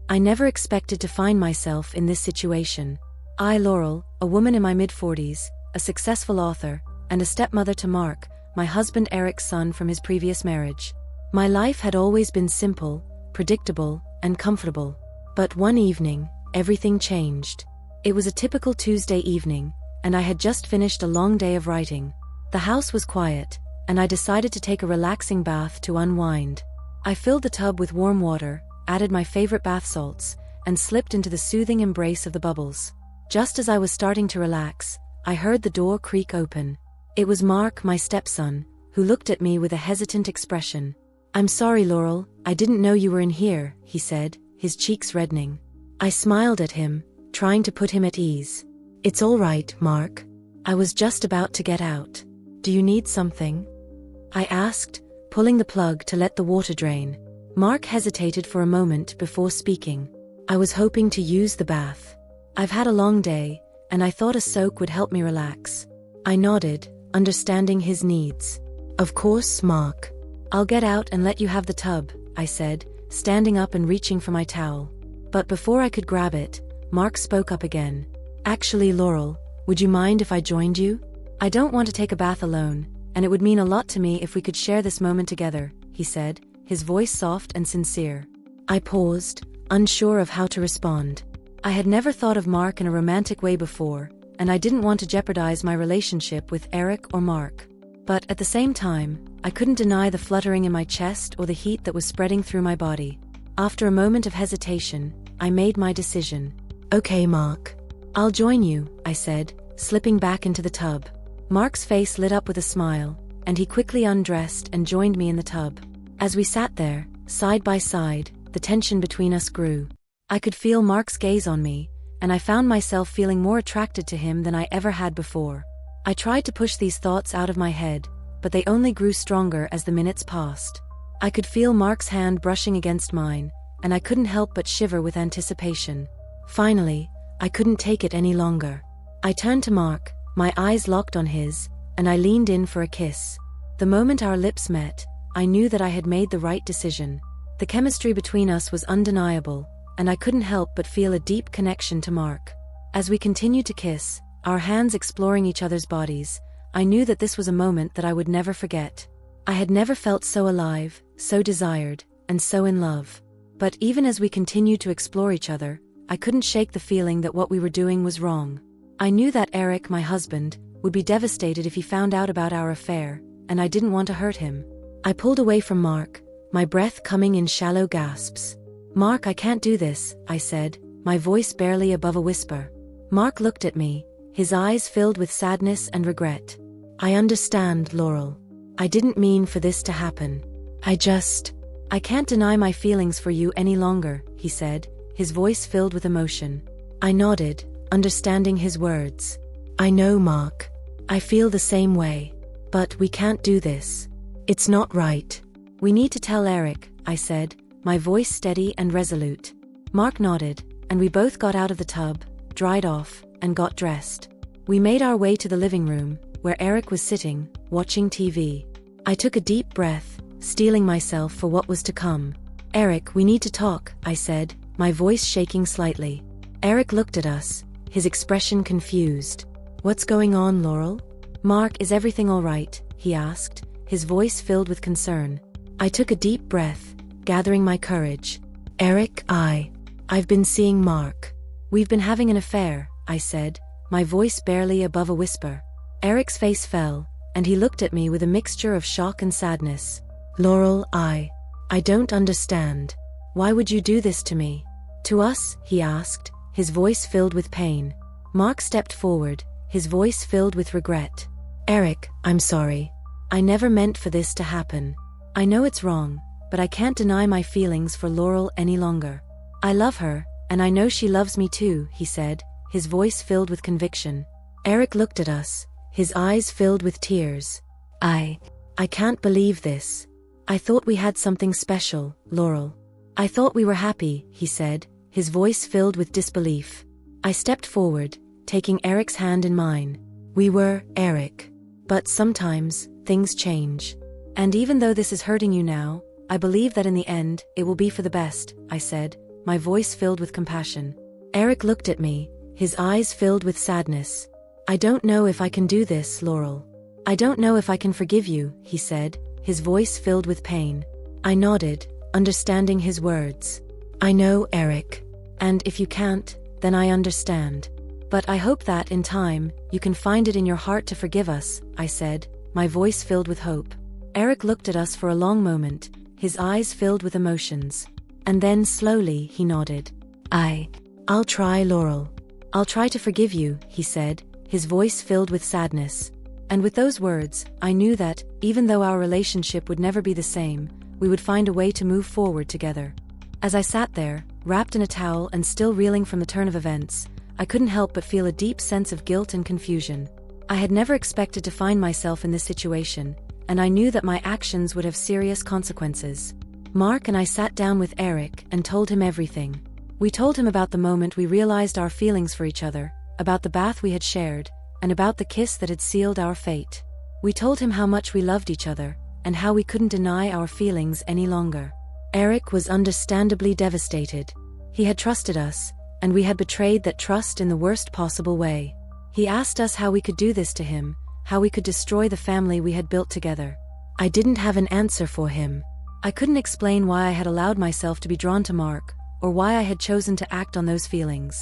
I never expected to find myself in this situation. I, Laurel, a woman in my mid-40s, a successful author, and a stepmother to Mark, my husband Eric's son from his previous marriage. My life had always been simple, predictable, and comfortable. But one evening, everything changed. It was a typical Tuesday evening, and I had just finished a long day of writing. The house was quiet, and I decided to take a relaxing bath to unwind. I filled the tub with warm water, added my favorite bath salts, and slipped into the soothing embrace of the bubbles. Just as I was starting to relax, I heard the door creak open. It was Mark, my stepson, who looked at me with a hesitant expression. "I'm sorry, Laurel, I didn't know you were in here," he said, his cheeks reddening. I smiled at him, trying to put him at ease. "It's all right, Mark. I was just about to get out. Do you need something?" I asked, pulling the plug to let the water drain. Mark hesitated for a moment before speaking. "I was hoping to use the bath. I've had a long day, and I thought a soak would help me relax." I nodded, understanding his needs. "Of course, Mark. I'll get out and let you have the tub," I said, standing up and reaching for my towel. But before I could grab it, Mark spoke up again. "Actually, Laurel, would you mind if I joined you? I don't want to take a bath alone, and it would mean a lot to me if we could share this moment together," he said, his voice soft and sincere. I paused, unsure of how to respond. I had never thought of Mark in a romantic way before, and I didn't want to jeopardize my relationship with Eric or Mark. But at the same time, I couldn't deny the fluttering in my chest or the heat that was spreading through my body. After a moment of hesitation, I made my decision. "Okay, Mark. I'll join you," I said, slipping back into the tub. Mark's face lit up with a smile, and he quickly undressed and joined me in the tub. As we sat there, side by side, the tension between us grew. I could feel Mark's gaze on me, and I found myself feeling more attracted to him than I ever had before. I tried to push these thoughts out of my head, but they only grew stronger as the minutes passed. I could feel Mark's hand brushing against mine, and I couldn't help but shiver with anticipation. Finally, I couldn't take it any longer. I turned to Mark, my eyes locked on his, and I leaned in for a kiss. The moment our lips met, I knew that I had made the right decision. The chemistry between us was undeniable, and I couldn't help but feel a deep connection to Mark. As we continued to kiss, our hands exploring each other's bodies, I knew that this was a moment that I would never forget. I had never felt so alive, so desired, and so in love. But even as we continued to explore each other, I couldn't shake the feeling that what we were doing was wrong. I knew that Eric, my husband, would be devastated if he found out about our affair, and I didn't want to hurt him. I pulled away from Mark, my breath coming in shallow gasps. "Mark, I can't do this," I said, my voice barely above a whisper. Mark looked at me, his eyes filled with sadness and regret. "I understand, Laurel. I didn't mean for this to happen. I can't deny my feelings for you any longer," he said, his voice filled with emotion. I nodded, understanding his words. "I know, Mark. I feel the same way. But we can't do this. It's not right." "We need to tell Eric," I said, my voice steady and resolute. Mark nodded, and we both got out of the tub, dried off, and got dressed. We made our way to the living room, where Eric was sitting, watching TV. I took a deep breath, steeling myself for what was to come. "Eric, we need to talk," I said, my voice shaking slightly. Eric looked at us, his expression confused. "What's going on, Laurel?" "Mark, is everything all right?" he asked, his voice filled with concern. I took a deep breath, gathering my courage. "Eric, I've been seeing Mark. We've been having an affair," I said, my voice barely above a whisper. Eric's face fell, and he looked at me with a mixture of shock and sadness. "Laurel, I don't understand. Why would you do this to me?" "To us?" he asked, his voice filled with pain. Mark stepped forward, his voice filled with regret. "Eric, I'm sorry. I never meant for this to happen. I know it's wrong, but I can't deny my feelings for Laurel any longer. I love her, and I know she loves me too," he said, his voice filled with conviction. Eric looked at us, his eyes filled with tears. I can't believe this. I thought we had something special, Laurel. I thought we were happy," he said, his voice filled with disbelief. I stepped forward, taking Eric's hand in mine. "We were, Eric. But sometimes, things change. And even though this is hurting you now, I believe that in the end, it will be for the best," I said, my voice filled with compassion. Eric looked at me, his eyes filled with sadness. "I don't know if I can do this, Laurel. I don't know if I can forgive you," he said, his voice filled with pain. I nodded, understanding his words. "I know, Eric. And if you can't, then I understand. But I hope that, in time, you can find it in your heart to forgive us," I said, my voice filled with hope. Eric looked at us for a long moment, his eyes filled with emotions. And then slowly he nodded. I'll try, Laurel. I'll try to forgive you," he said, his voice filled with sadness. And with those words, I knew that, even though our relationship would never be the same, we would find a way to move forward together. As I sat there, wrapped in a towel and still reeling from the turn of events, I couldn't help but feel a deep sense of guilt and confusion. I had never expected to find myself in this situation, and I knew that my actions would have serious consequences. Mark and I sat down with Eric and told him everything. We told him about the moment we realized our feelings for each other, about the bath we had shared, and about the kiss that had sealed our fate. We told him how much we loved each other, and how we couldn't deny our feelings any longer. Eric was understandably devastated. He had trusted us, and we had betrayed that trust in the worst possible way. He asked us how we could do this to him, how we could destroy the family we had built together. I didn't have an answer for him. I couldn't explain why I had allowed myself to be drawn to Mark, or why I had chosen to act on those feelings.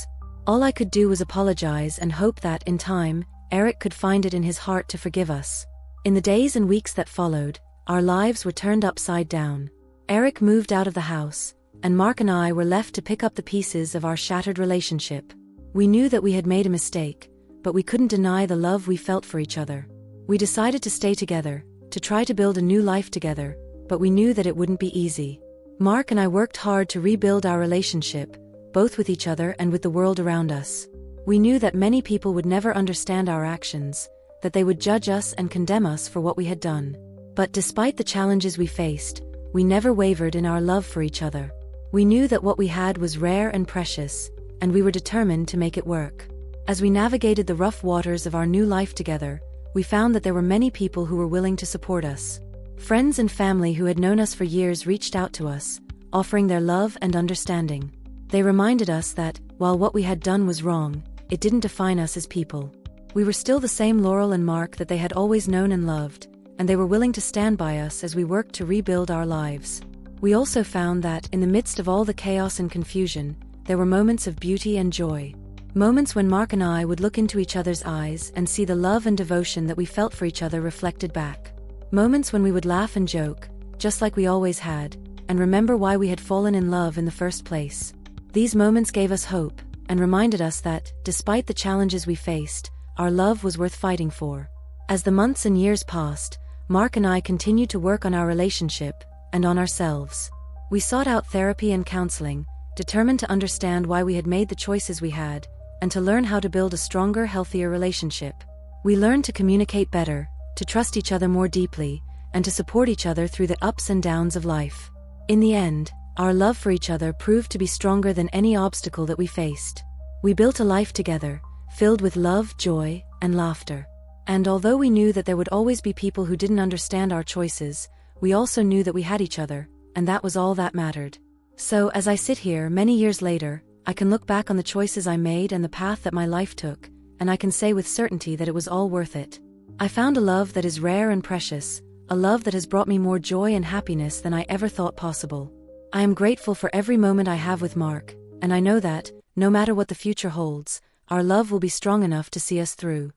All I could do was apologize and hope that, in time, Eric could find it in his heart to forgive us. In the days and weeks that followed, our lives were turned upside down. Eric moved out of the house, and Mark and I were left to pick up the pieces of our shattered relationship. We knew that we had made a mistake, but we couldn't deny the love we felt for each other. We decided to stay together, to try to build a new life together, but we knew that it wouldn't be easy. Mark and I worked hard to rebuild our relationship, both with each other and with the world around us. We knew that many people would never understand our actions, that they would judge us and condemn us for what we had done. But despite the challenges we faced, we never wavered in our love for each other. We knew that what we had was rare and precious, and we were determined to make it work. As we navigated the rough waters of our new life together, we found that there were many people who were willing to support us. Friends and family who had known us for years reached out to us, offering their love and understanding. They reminded us that, while what we had done was wrong, it didn't define us as people. We were still the same Laurel and Mark that they had always known and loved, and they were willing to stand by us as we worked to rebuild our lives. We also found that, in the midst of all the chaos and confusion, there were moments of beauty and joy. Moments when Mark and I would look into each other's eyes and see the love and devotion that we felt for each other reflected back. Moments when we would laugh and joke, just like we always had, and remember why we had fallen in love in the first place. These moments gave us hope, and reminded us that, despite the challenges we faced, our love was worth fighting for. As the months and years passed, Mark and I continued to work on our relationship, and on ourselves. We sought out therapy and counseling, determined to understand why we had made the choices we had, and to learn how to build a stronger, healthier relationship. We learned to communicate better, to trust each other more deeply, and to support each other through the ups and downs of life. In the end, our love for each other proved to be stronger than any obstacle that we faced. We built a life together, filled with love, joy, and laughter. And although we knew that there would always be people who didn't understand our choices, we also knew that we had each other, and that was all that mattered. So, as I sit here many years later, I can look back on the choices I made and the path that my life took, and I can say with certainty that it was all worth it. I found a love that is rare and precious, a love that has brought me more joy and happiness than I ever thought possible. I am grateful for every moment I have with Mark, and I know that, no matter what the future holds, our love will be strong enough to see us through.